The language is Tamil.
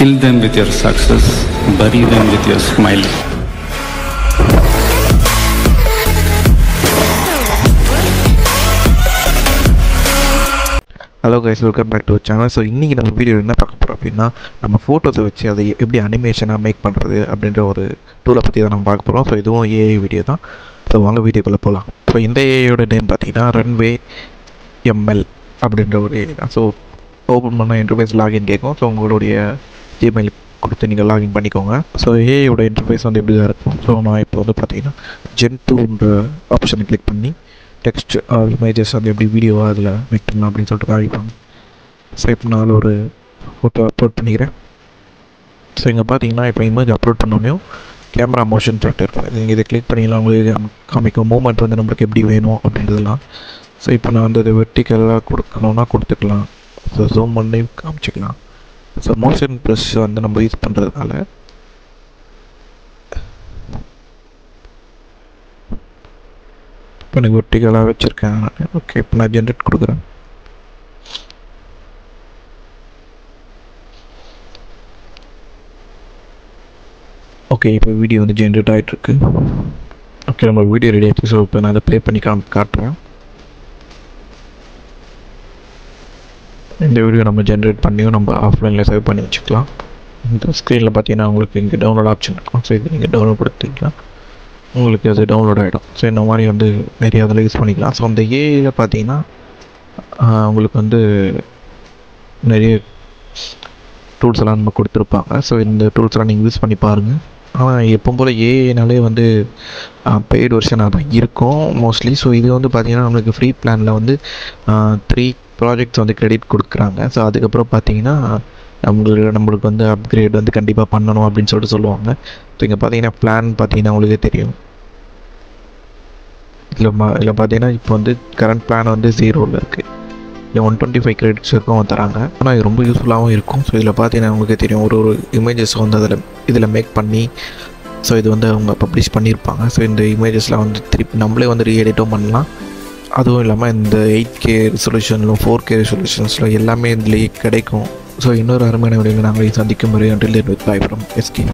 Kill them with your success, bury them with your smile. Hello guys, welcome back to our channel. So இன்னைக்கு நம்ம வீடியோ என்ன பார்க்க போறோம் அப்படின்னா நம்ம ஃபோட்டோஸை வச்சு அதை எப்படி அனிமேஷனாக மேக் பண்ணுறது அப்படின்ற ஒரு டூலை பற்றி தான் நம்ம பார்க்க போகிறோம். ஸோ இதுவும் ஏஐ வீடியோ தான். ஸோ வாங்க வீடியோக்குள்ளே போகலாம். ஸோ இந்த ஏஐயோட நேம் பார்த்தீங்கன்னா ரன்வே எம்எல் அப்படின்ற ஒரு ஏஐ தான். ஸோ ஓப்பன் பண்ண இன்டர்ஃபேஸ் லாகின் கேட்கும். ஸோ உங்களுடைய ஜிமெயில் கொடுத்து நீங்கள் லாகின் பண்ணிக்கோங்க. ஸோ ஏஐயோட இன்டர்ஃபேஸ் வந்து எப்படி தான் இருக்கும். ஸோ நான் இப்போ வந்து பார்த்தீங்கன்னா Gen2ன்ற ஆப்ஷனை கிளிக் பண்ணி டெக்ஸ்ட் இமேஜஸ் வந்து எப்படி வீடியோவாக அதில் மேக் பண்ணலாம் அப்படின்னு சொல்லிட்டு காமிப்பாங்க. ஸோ இப்போ நான் ஒரு ஃபோட்டோ அப்லோட் பண்ணிக்கிறேன். ஸோ இங்கே பார்த்தீங்கன்னா இப்போ இமேஜ் அப்லோட் பண்ணோடனே கேமரா மோஷன் ட்ராக்டர் இருக்கும். நீங்கள் இதை கிளிக் பண்ணிக்கலாம், உங்களுக்கு காமிக்கும் மூமெண்ட் வந்து நம்மளுக்கு எப்படி வேணும் அப்படின்றதுலாம். ஸோ இப்போ நான் வந்து இது வெர்டிக்கலாக கொடுக்கணுன்னா கொடுத்துக்கலாம். ஸோ ஜூம் பண்ணி காமிச்சிக்கலாம். ஸோ மோஷன் ப்ளஸ் வந்து நம்ம யூஸ் பண்ணுறதுனால இப்போ எனக்கு வெர்டிக்கலாக வச்சுருக்கேன். ஓகே, இப்போ நான் ஜென்ரேட் கொடுக்குறேன். ஓகே, இப்போ வீடியோ வந்து ஜென்ரேட் ஆகிட்டுருக்கு. ஓகே, நம்ம வீடியோ ரெடி ஆகிடுச்சு. ஸோ இப்போ நான் அதை ப்ளே பண்ணி காட்டுறேன். இந்த வீடியோ நம்ம ஜென்ரேட் பண்ணியும் நம்ம ஆஃப்லைனில் சேவ் பண்ணி வச்சுக்கலாம். இந்த ஸ்க்ரீனில் பார்த்தீங்கன்னா உங்களுக்கு இங்கே டவுன்லோட் ஆப்ஷன் இருக்கும். ஸோ இது நீங்கள் டவுன்லோட் கொடுத்துக்கலாம், உங்களுக்கு அது டவுன்லோட் ஆகிடும். ஸோ இந்த மாதிரி வந்து நிறைய அதில் யூஸ் பண்ணிக்கலாம். ஸோ அந்த ஏஐயில் பார்த்தீங்கன்னா உங்களுக்கு வந்து நிறைய டூல்ஸ் எல்லாம் நம்ம கொடுத்துருப்பாங்க. ஸோ இந்த டூல்ஸ்லாம் நீங்கள் யூஸ் பண்ணி பாருங்கள். ஆனால் எப்போ போல் ஏஐனாலே வந்து பெய்டு வெர்ஷனாக தான் இருக்கும் மோஸ்ட்லி. ஸோ இது வந்து பார்த்திங்கன்னா நம்மளுக்கு ஃப்ரீ பிளானில் வந்து 3 ப்ராஜெக்ட்ஸ் வந்து கிரெடிட் கொடுக்குறாங்க. ஸோ அதுக்கப்புறம் பார்த்தீங்கன்னா நம்மளுக்கு வந்து அப்கிரேட் வந்து கண்டிப்பாக பண்ணணும் அப்படின்னு சொல்லிட்டு சொல்லுவாங்க. ஸோ இங்கே பார்த்தீங்கன்னா பிளான் பார்த்தீங்கன்னா உங்களுக்கே தெரியும். இதில் பார்த்தீங்கன்னா இப்போ வந்து கரண்ட் பிளான் வந்து 0ல் இருக்குது. இல்லை 125 கிரெடிட்ஸ் வரைக்கும் தராங்க. ஆனால் இது ரொம்ப யூஸ்ஃபுல்லாகவும் இருக்கும். ஸோ இதில் பார்த்தீங்கன்னா உங்களுக்கே தெரியும் ஒரு இமேஜஸ் வந்து இதில் மேக் பண்ணி ஸோ இது வந்து அவங்க பப்ளிஷ் பண்ணியிருப்பாங்க. ஸோ இந்த இமேஜஸ்லாம் வந்து திருப்பி நம்மளே வந்து ரீஎடிட்டும் பண்ணலாம். அதுவும் இல்லாமல் இந்த 8K ரெசல்யூஷன்லும் 4K ரெசல்யூஷன்ஸில் எல்லாமே இதுலேயே கிடைக்கும். ஸோ இன்னொரு அருமையான வீடியோவில் நாங்கள் சந்திக்கும் முறை until then with bye from SK.